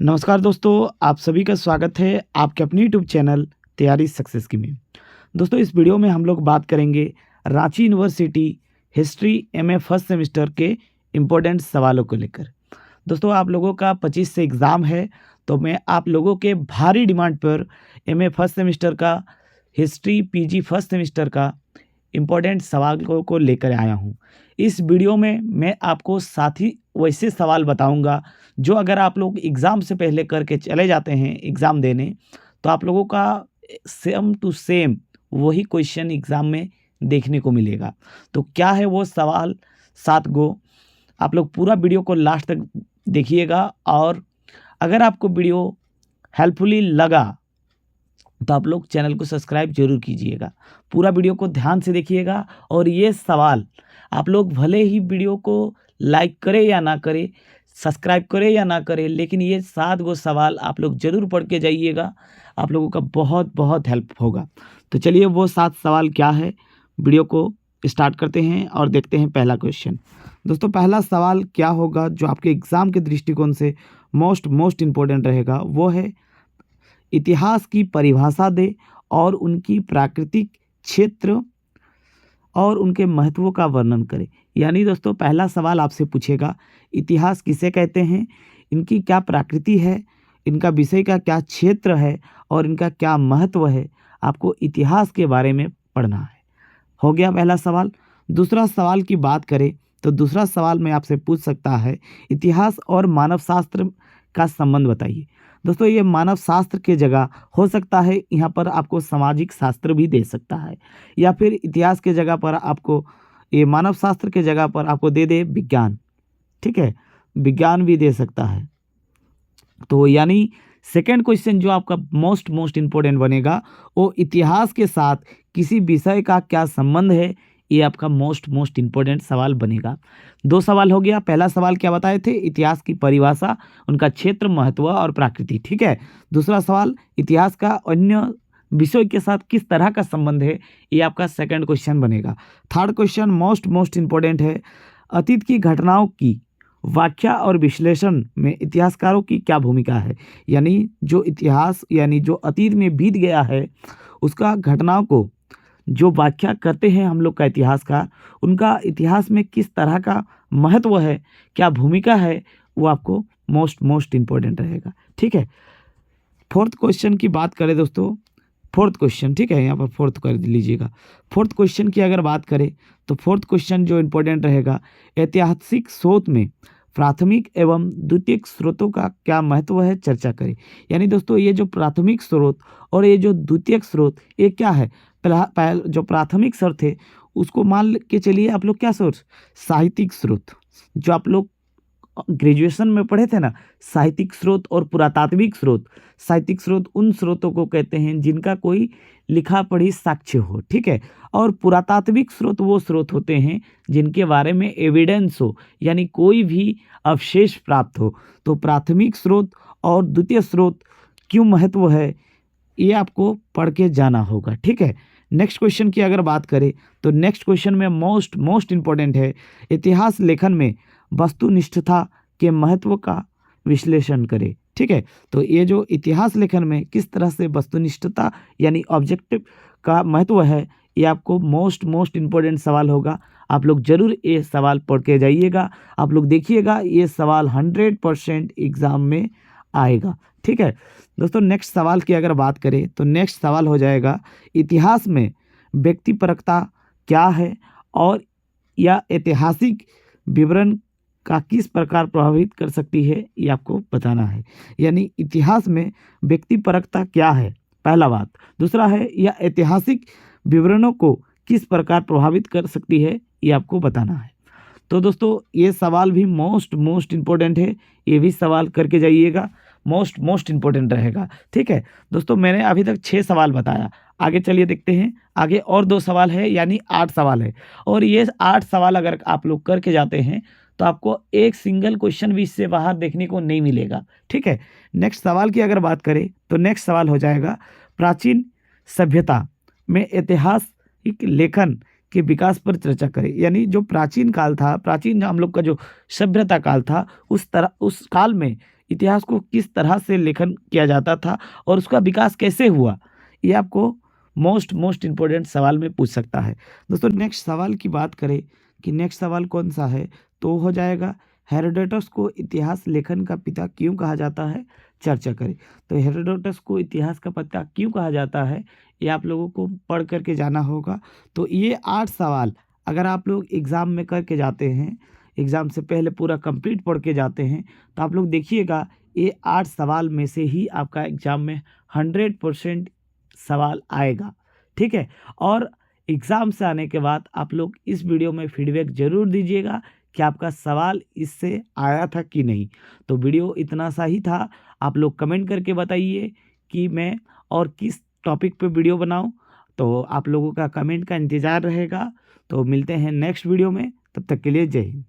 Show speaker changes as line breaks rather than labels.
नमस्कार दोस्तों, आप सभी का स्वागत है आपके अपनी यूट्यूब चैनल तैयारी सक्सेस की में। दोस्तों, इस वीडियो में हम लोग बात करेंगे Ranchi university history MA first semester के इम्पोर्टेंट सवालों को लेकर। दोस्तों, आप लोगों का 25 से एग्ज़ाम है, तो मैं आप लोगों के भारी डिमांड पर एमए फर्स्ट सेमेस्टर का हिस्ट्री पीजी फर्स्ट सेमेस्टर का इम्पोर्टेंट सवालों को लेकर आया हूँ। इस वीडियो में मैं आपको साथ ही वैसे सवाल बताऊँगा जो अगर आप लोग एग्ज़ाम से पहले करके चले जाते हैं एग्ज़ाम देने, तो आप लोगों का सेम टू सेम वही क्वेश्चन एग्ज़ाम में देखने को मिलेगा। तो क्या है वो सवाल 7 गो, आप लोग पूरा वीडियो को लास्ट तक देखिएगा और अगर आपको वीडियो हेल्पफुली लगा तो आप लोग चैनल को सब्सक्राइब ज़रूर कीजिएगा। पूरा वीडियो को ध्यान से देखिएगा और ये सवाल आप लोग भले ही वीडियो को लाइक करें या ना करें, सब्सक्राइब करें या ना करें, लेकिन ये 7 गो सवाल आप लोग ज़रूर पढ़ के जाइएगा, आप लोगों का बहुत बहुत हेल्प होगा। तो चलिए वो 7 सवाल क्या है, वीडियो को स्टार्ट करते हैं और देखते हैं पहला क्वेश्चन। दोस्तों, पहला सवाल क्या होगा जो आपके एग्ज़ाम के दृष्टिकोण से मोस्ट इम्पोर्टेंट रहेगा, वो है इतिहास की परिभाषा दे और उनकी प्राकृतिक क्षेत्र और उनके महत्वों का वर्णन करें। यानी दोस्तों, पहला सवाल आपसे पूछेगा इतिहास किसे कहते हैं, इनकी क्या प्रकृति है, इनका विषय का क्या क्षेत्र है और इनका क्या महत्व है। आपको इतिहास के बारे में पढ़ना है। हो गया पहला सवाल। दूसरा सवाल की बात करें तो दूसरा सवाल मैं आपसे पूछ सकता है इतिहास और मानव शास्त्र का संबंध बताइए। दोस्तों, ये मानव शास्त्र की जगह हो सकता है, यहाँ पर आपको सामाजिक शास्त्र भी दे सकता है, या फिर इतिहास के जगह पर आपको ये मानव शास्त्र के जगह पर आपको दे दे विज्ञान। ठीक है, विज्ञान भी दे सकता है। तो यानी सेकंड क्वेश्चन जो आपका मोस्ट इम्पोर्टेंट बनेगा, वो इतिहास के साथ किसी विषय का क्या संबंध है, ये आपका मोस्ट इम्पोर्टेंट सवाल बनेगा। 2 सवाल हो गया। पहला सवाल क्या बताए थे, इतिहास की परिभाषा, उनका क्षेत्र, महत्व और प्रकृति। ठीक है। दूसरा सवाल इतिहास का अन्य विषय के साथ किस तरह का संबंध है, ये आपका सेकंड क्वेश्चन बनेगा। थर्ड क्वेश्चन मोस्ट इम्पोर्टेंट है, अतीत की घटनाओं की व्याख्या और विश्लेषण में इतिहासकारों की क्या भूमिका है। यानी जो इतिहास यानी जो अतीत में बीत गया है उसका घटनाओं को जो व्याख्या करते हैं हम लोग का इतिहासकार, उनका इतिहास में किस तरह का महत्व है, क्या भूमिका है, वो आपको मोस्ट इम्पोर्टेंट रहेगा। ठीक है। फोर्थ क्वेश्चन की बात करें दोस्तों, फोर्थ क्वेश्चन, ठीक है, यहाँ पर फोर्थ कर लीजिएगा। फोर्थ क्वेश्चन की अगर बात करें तो फोर्थ क्वेश्चन जो इम्पोर्टेंट रहेगा, ऐतिहासिक स्रोत में प्राथमिक एवं द्वितीयक स्रोतों का क्या महत्व है, चर्चा करें। यानी दोस्तों, ये जो प्राथमिक स्रोत और ये जो द्वितीयक स्रोत, ये क्या है। जो प्राथमिक स्रोत है उसको मान के चलिए आप लोग क्या सोर्स, साहित्यिक स्रोत। जो आप लोग ग्रेजुएशन में पढ़े थे ना, साहित्यिक स्रोत और पुरातात्विक स्रोत। साहित्यिक स्रोत उन स्रोतों को कहते हैं जिनका कोई लिखा पढ़ी साक्ष्य हो। ठीक है। और पुरातात्विक स्रोत वो स्रोत होते हैं जिनके बारे में एविडेंस हो, यानी कोई भी अवशेष प्राप्त हो। तो प्राथमिक स्रोत और द्वितीय स्रोत क्यों महत्व है, ये आपको पढ़ के जाना होगा। ठीक है। नेक्स्ट क्वेश्चन की अगर बात करें तो नेक्स्ट क्वेश्चन में मोस्ट इम्पोर्टेंट है, इतिहास लेखन में वस्तुनिष्ठता के महत्व का विश्लेषण करें। ठीक है। तो ये जो इतिहास लेखन में किस तरह से वस्तुनिष्ठता यानी ऑब्जेक्टिव का महत्व है, ये आपको मोस्ट इम्पोर्टेंट सवाल होगा। आप लोग जरूर ये सवाल पढ़ के जाइएगा। आप लोग देखिएगा ये सवाल 100% एग्ज़ाम में आएगा। ठीक है दोस्तों, नेक्स्ट सवाल की अगर बात करें तो नेक्स्ट सवाल हो जाएगा, इतिहास में व्यक्तिपरकता क्या है और या ऐतिहासिक विवरण का किस प्रकार प्रभावित कर सकती है, ये आपको बताना है। यानी इतिहास में व्यक्तिपरकता क्या है, पहला बात। दूसरा है या ऐतिहासिक विवरणों को किस प्रकार प्रभावित कर सकती है, ये आपको बताना है। तो दोस्तों, ये सवाल भी मोस्ट इम्पोर्टेंट है, ये भी सवाल करके जाइएगा, मोस्ट इम्पोर्टेंट रहेगा। ठीक है दोस्तों, मैंने अभी तक 6 सवाल बताया। आगे चलिए देखते हैं, आगे और 2 सवाल है, यानी 8 सवाल है। और ये 8 सवाल अगर आप लोग करके जाते हैं तो आपको एक सिंगल क्वेश्चन भी इससे बाहर देखने को नहीं मिलेगा। ठीक है। नेक्स्ट सवाल की अगर बात करें तो नेक्स्ट सवाल हो जाएगा, प्राचीन सभ्यता में ऐतिहासिक लेखन के विकास पर चर्चा करें। यानी जो प्राचीन काल था, प्राचीन हम लोग का जो सभ्यता काल था, उस काल में इतिहास को किस तरह से लेखन किया जाता था और उसका विकास कैसे हुआ, ये आपको मोस्ट इम्पोर्टेंट सवाल में पूछ सकता है। दोस्तों नेक्स्ट सवाल की बात करें कि नेक्स्ट सवाल कौन सा है, तो हो जाएगा हेरोडोटस को इतिहास लेखन का पिता क्यों कहा जाता है, चर्चा करें। तो हेरोडोटस को इतिहास का पिता क्यों कहा जाता है, ये आप लोगों को पढ़ करके जाना होगा। तो ये 8 सवाल अगर आप लोग एग्ज़ाम में करके जाते हैं, एग्ज़ाम से पहले पूरा कंप्लीट पढ़ के जाते हैं, तो आप लोग देखिएगा ये 8 सवाल में से ही आपका एग्ज़ाम में 100% सवाल आएगा, ठीक है। और एग्ज़ाम से आने के बाद आप लोग इस वीडियो में फीडबैक ज़रूर दीजिएगा कि आपका सवाल इससे आया था कि नहीं। तो वीडियो इतना सा ही था, आप लोग कमेंट करके बताइए कि मैं और किस टॉपिक पे वीडियो बनाऊं। तो आप लोगों का कमेंट का इंतज़ार रहेगा। तो मिलते हैं नेक्स्ट वीडियो में, तब तक के लिए जय हिंद।